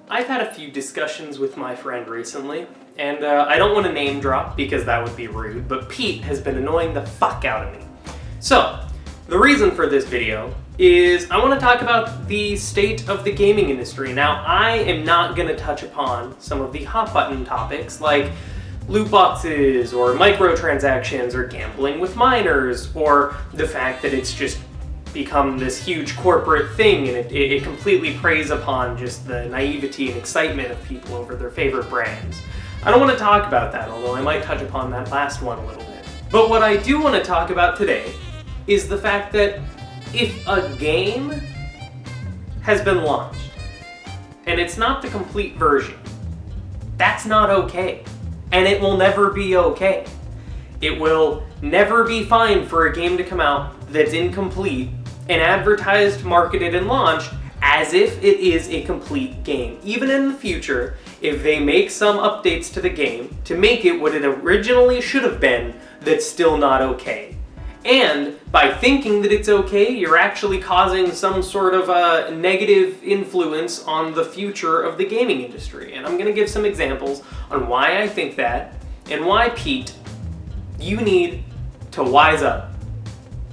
I've had a few discussions with my friend recently, and I don't want to name drop because that would be rude, but Pete has been annoying the fuck out of me. So, the reason for this video is I want to talk about the state of the gaming industry. Now, I am not going to touch upon some of the hot button topics like loot boxes or microtransactions or gambling with minors or the fact that it's just become this huge corporate thing and it completely preys upon just the naivety and excitement of people over their favorite brands. I don't want to talk about that, although I might touch upon that last one a little bit. But what I do want to talk about today is the fact that if a game has been launched and it's not the complete version, that's not okay. And it will never be okay. It will never be fine for a game to come out that's incomplete and advertised, marketed, and launched as if it is a complete game. Even in the future, if they make some updates to the game to make it what it originally should have been, that's still not okay. And by thinking that it's okay, you're actually causing some sort of a negative influence on the future of the gaming industry. And I'm going to give some examples on why I think that and why, Pete, you need to wise up.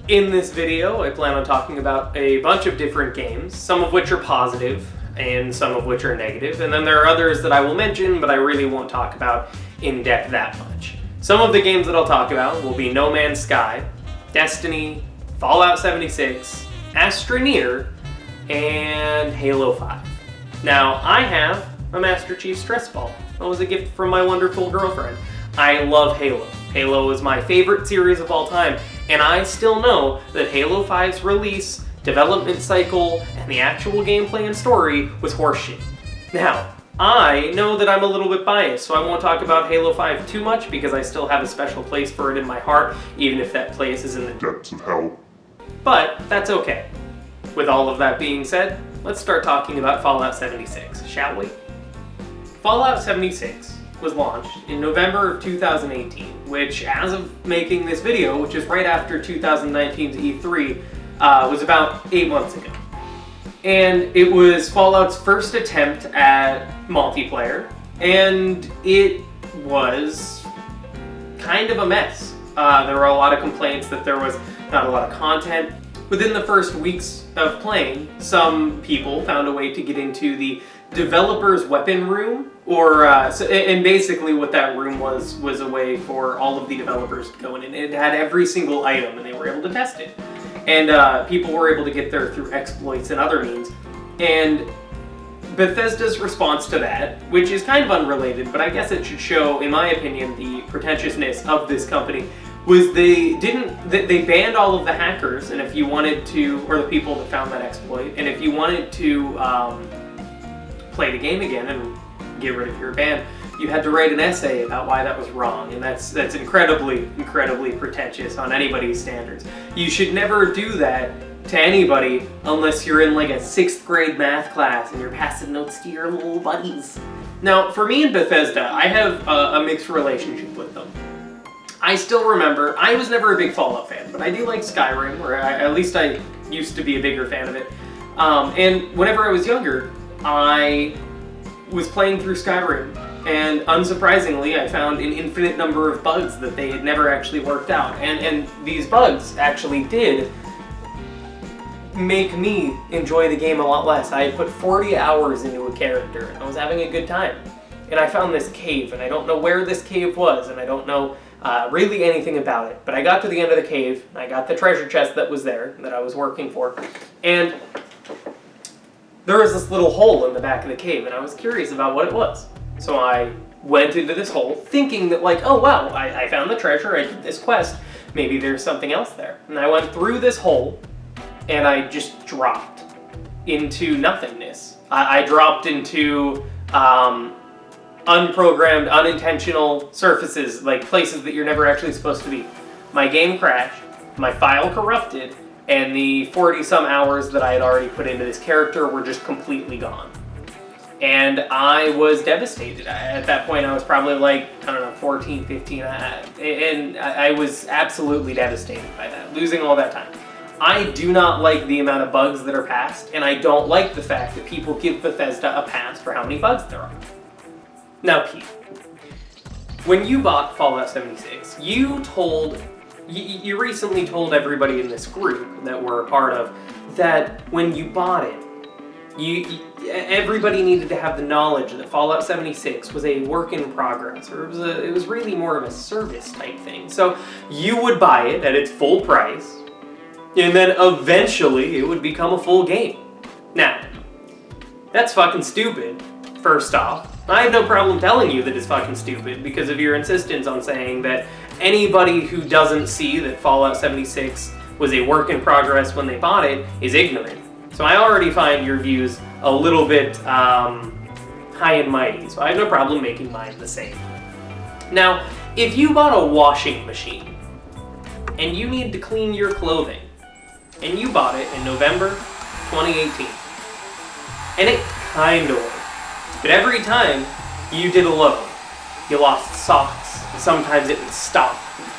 In this video, I plan on talking about a bunch of different games, some of which are positive and some of which are negative, and then there are others that I will mention, but I really won't talk about in depth that much. Some of the games that I'll talk about will be No Man's Sky, Destiny, Fallout 76, Astroneer, and Halo 5. Now, I have a Master Chief Stress Ball. That was a gift from my wonderful girlfriend. I love Halo. Halo is my favorite series of all time, and I still know that Halo 5's release, development cycle, and the actual gameplay and story was horseshit. Now, I know that I'm a little bit biased, so I won't talk about Halo 5 too much because I still have a special place for it in my heart, even if that place is in the depths of hell. But that's okay. With all of that being said, let's start talking about Fallout 76, shall we? Fallout 76 was launched in November of 2018, which, as of making this video, which is right after 2019's E3, was about 8 months ago. And it was Fallout's first attempt at multiplayer, and it was kind of a mess. There were a lot of complaints that there was not a lot of content. Within the first weeks of playing, some people found a way to get into the developer's weapon room, and basically what that room was a way for all of the developers to go in, and it had every single item, and they were able to test it. And people were able to get there through exploits and other means. And Bethesda's response to that, which is kind of unrelated, but I guess it should show, in my opinion, the pretentiousness of this company, was they banned all of the hackers, and if you wanted to, or the people that found that exploit, and if you wanted to play the game again and get rid of your ban, you had to write an essay about why that was wrong, and that's incredibly pretentious on anybody's standards. You should never do that to anybody unless you're in like a 6th grade math class and you're passing notes to your little buddies. Now, for me and Bethesda, I have a mixed relationship with them. I still remember, I was never a big Fallout fan, but I do like Skyrim, or at least I used to be a bigger fan of it. And whenever I was younger, I was playing through Skyrim, and unsurprisingly, I found an infinite number of bugs that they had never actually worked out. And these bugs actually did make me enjoy the game a lot less. I had put 40 hours into a character, and I was having a good time. And I found this cave, and I don't know where this cave was, and I don't know really anything about it. But I got to the end of the cave, and I got the treasure chest that was there, that I was working for, and there was this little hole in the back of the cave, and I was curious about what it was. So I went into this hole thinking that, like, oh wow, I found the treasure, I did this quest, maybe there's something else there. And I went through this hole, and I just dropped into nothingness. I dropped into unprogrammed, unintentional surfaces, like places that you're never actually supposed to be. My game crashed, my file corrupted, and the 40-some hours that I had already put into this character were just completely gone. And I was devastated. At that point, I was probably like, I don't know, 14, 15, and I was absolutely devastated by that, losing all that time. I do not like the amount of bugs that are passed, and I don't like the fact that people give Bethesda a pass for how many bugs there are. Now, Pete, when you bought Fallout 76, you recently told everybody in this group that we're a part of that when you bought it, everybody needed to have the knowledge that Fallout 76 was a work in progress, or it was really more of a service type thing. So you would buy it at its full price, and then eventually it would become a full game. Now, that's fucking stupid, first off. I have no problem telling you that it's fucking stupid because of your insistence on saying that anybody who doesn't see that Fallout 76 was a work in progress when they bought it is ignorant. So I already find your views a little bit high and mighty, so I have no problem making mine the same. Now, if you bought a washing machine and you need to clean your clothing, and you bought it in November 2018, and it kinda worked, but every time you did a load, you lost socks, sometimes it would stop.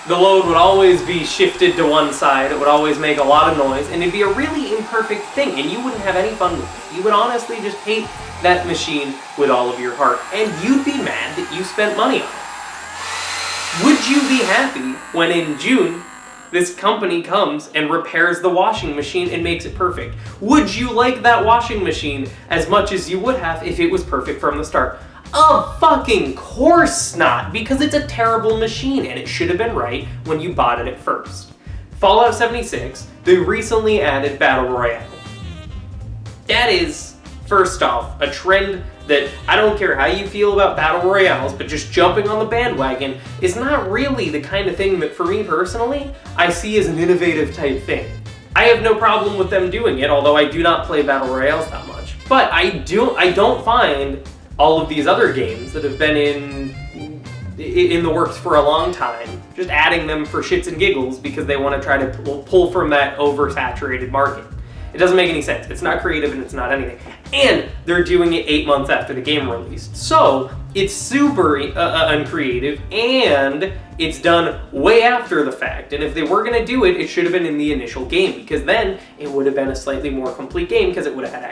The load would always be shifted to one side, it would always make a lot of noise, and it'd be a really imperfect thing, and you wouldn't have any fun with it. You would honestly just hate that machine with all of your heart, and you'd be mad that you spent money on it. Would you be happy when in June, this company comes and repairs the washing machine and makes it perfect? Would you like that washing machine as much as you would have if it was perfect from the start? Of fucking course not, because it's a terrible machine and it should have been right when you bought it at first. Fallout 76, they recently added Battle Royale. That is, first off, a trend that I don't care how you feel about Battle Royales, but just jumping on the bandwagon is not really the kind of thing that, for me personally, I see as an innovative type thing. I have no problem with them doing it, although I do not play Battle Royales that much. But I don't find all of these other games that have been in the works for a long time, just adding them for shits and giggles because they want to try to pull from that oversaturated market. It doesn't make any sense. It's not creative and it's not anything. And they're doing it 8 months after the game released. So it's super uncreative and it's done way after the fact. And if they were going to do it, it should have been in the initial game because then it would have been a slightly more complete game because it would have had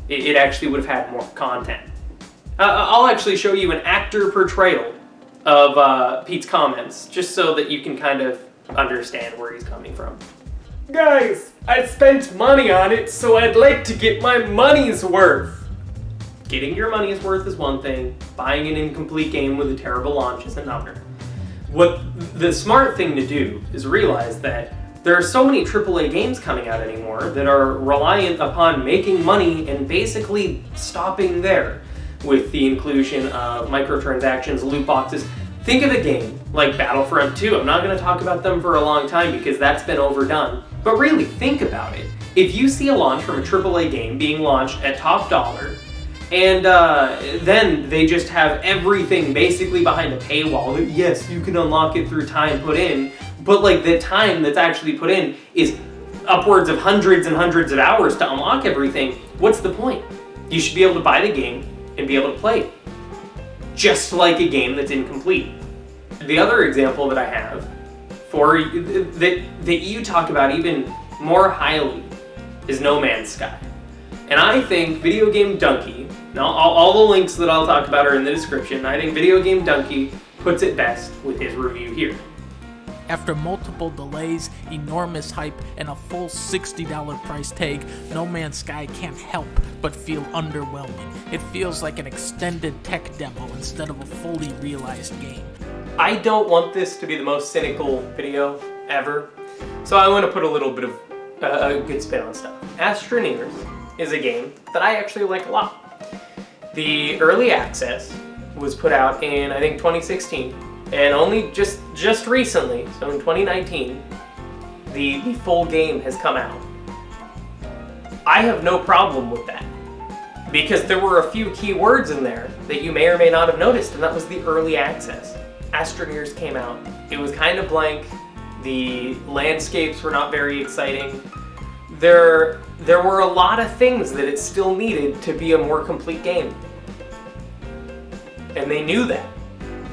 it actually would have had more content. I'll actually show you an actor portrayal of Pete's comments, just so that you can kind of understand where he's coming from. Guys, I spent money on it, so I'd like to get my money's worth. Getting your money's worth is one thing, buying an incomplete game with a terrible launch is another. What the smart thing to do is realize that there are so many AAA games coming out anymore that are reliant upon making money and basically stopping there. With the inclusion of microtransactions, loot boxes. Think of a game like Battlefront 2. I'm not going to talk about them for a long time because that's been overdone. But really, think about it. If you see a launch from a AAA game being launched at top dollar, and then they just have everything basically behind a paywall that, yes, you can unlock it through time put in, but like the time that's actually put in is upwards of hundreds and hundreds of hours to unlock everything, what's the point? You should be able to buy the game and be able to play it. Just like a game that's incomplete. The other example that I have for that you talk about even more highly is No Man's Sky. And I think Video Game Donkey, now all the links that I'll talk about are in the description, I think Video Game Donkey puts it best with his review here. After multiple delays, enormous hype, and a full $60 price tag, No Man's Sky can't help but feel underwhelming. It feels like an extended tech demo instead of a fully realized game. I don't want this to be the most cynical video ever, so I want to put a little bit of a good spin on stuff. Astroneers is a game that I actually like a lot. The early access was put out in, I think, 2016. And only just recently, so in 2019, the full game has come out. I have no problem with that, because there were a few key words in there that you may or may not have noticed, and that was the early access. Astroneers came out. It was kind of blank. The landscapes were not very exciting. There were a lot of things that it still needed to be a more complete game. And they knew that.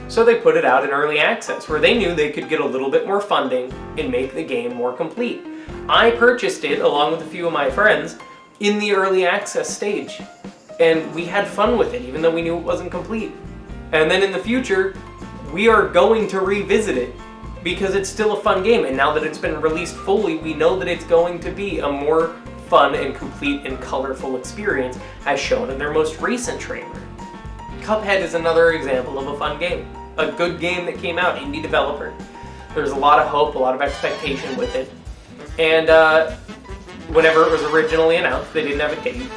So they put it out in early access, where they knew they could get a little bit more funding and make the game more complete. I purchased it along with a few of my friends in the early access stage, and we had fun with it even though we knew it wasn't complete. And then in the future, we are going to revisit it because it's still a fun game, and now that it's been released fully, we know that it's going to be a more fun and complete and colorful experience as shown in their most recent trailer. Cuphead is another example of a fun game. A good game that came out, indie developer. There's a lot of hope, a lot of expectation with it. And whenever it was originally announced, they didn't have a date.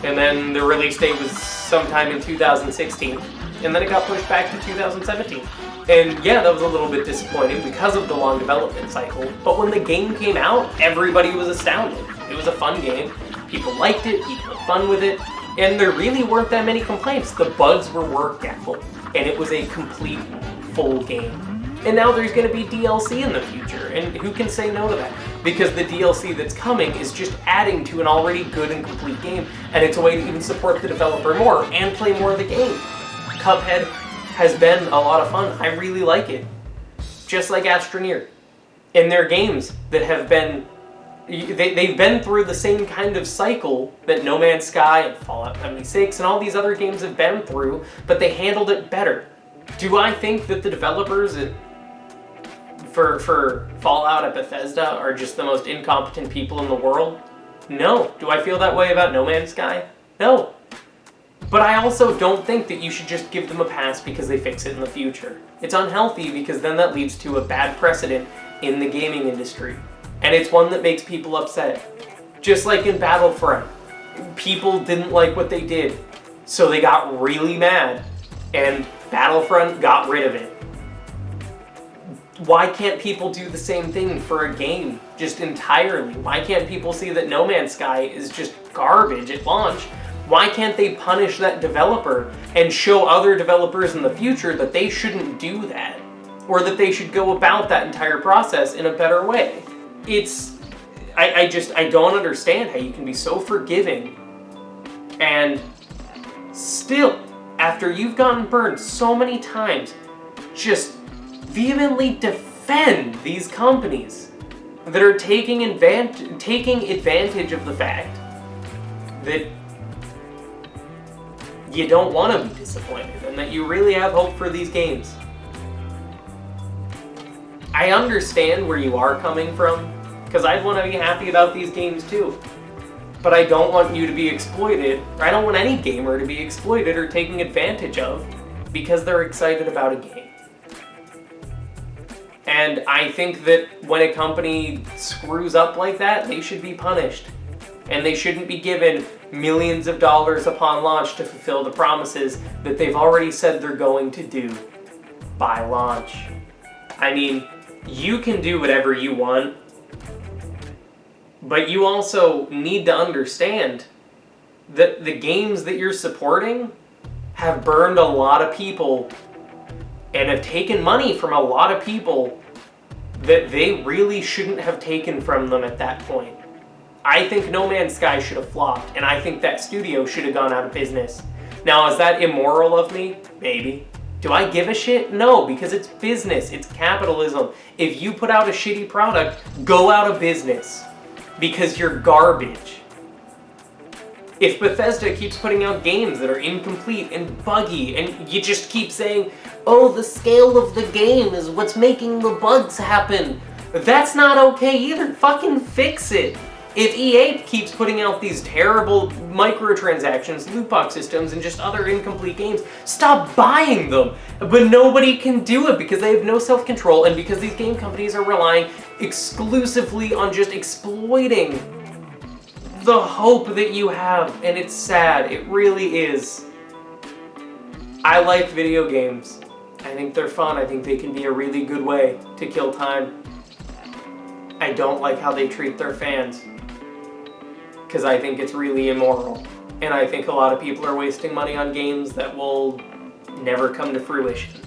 And then the release date was sometime in 2016. And then it got pushed back to 2017. And yeah, that was a little bit disappointing because of the long development cycle. But when the game came out, everybody was astounded. It was a fun game. People liked it, people had fun with it. And there really weren't that many complaints. The bugs were workable. And it was a complete, full game. And now there's going to be DLC in the future. And who can say no to that? Because the DLC that's coming is just adding to an already good and complete game. And it's a way to even support the developer more and play more of the game. Cuphead has been a lot of fun. I really like it. Just like Astroneer. And they're games that have been... They've been through the same kind of cycle that No Man's Sky and Fallout 76 and all these other games have been through, but they handled it better. Do I think that the developers for Fallout at Bethesda are just the most incompetent people in the world? No. Do I feel that way about No Man's Sky? No. But I also don't think that you should just give them a pass because they fix it in the future. It's unhealthy because then that leads to a bad precedent in the gaming industry. And it's one that makes people upset. Just like in Battlefront. People didn't like what they did, so they got really mad, and Battlefront got rid of it. Why can't people do the same thing for a game, just entirely? Why can't people see that No Man's Sky is just garbage at launch? Why can't they punish that developer and show other developers in the future that they shouldn't do that? Or that they should go about that entire process in a better way? I don't understand how you can be so forgiving and still, after you've gotten burned so many times, just vehemently defend these companies that are taking advantage of the fact that you don't want to be disappointed and that you really have hope for these games. I understand where you are coming from, because I'd want to be happy about these games too. But I don't want you to be exploited, or I don't want any gamer to be exploited or taken advantage of because they're excited about a game. And I think that when a company screws up like that, they should be punished. And they shouldn't be given millions of dollars upon launch to fulfill the promises that they've already said they're going to do by launch. I mean, you can do whatever you want, but you also need to understand that the games that you're supporting have burned a lot of people and have taken money from a lot of people that they really shouldn't have taken from them at that point. I think No Man's Sky should have flopped, and I think that studio should have gone out of business. Now, is that immoral of me? Maybe. Do I give a shit? No, because it's business. It's capitalism. If you put out a shitty product, go out of business. Because you're garbage. If Bethesda keeps putting out games that are incomplete and buggy, and you just keep saying, oh, the scale of the game is what's making the bugs happen, that's not okay either. Fucking fix it. If EA keeps putting out these terrible microtransactions, loot box systems, and just other incomplete games, stop buying them. But nobody can do it because they have no self-control and because these game companies are relying exclusively on just exploiting the hope that you have. And it's sad. It really is. I like video games. I think they're fun. I think they can be a really good way to kill time. I don't like how they treat their fans, because I think it's really immoral. And I think a lot of people are wasting money on games that will never come to fruition.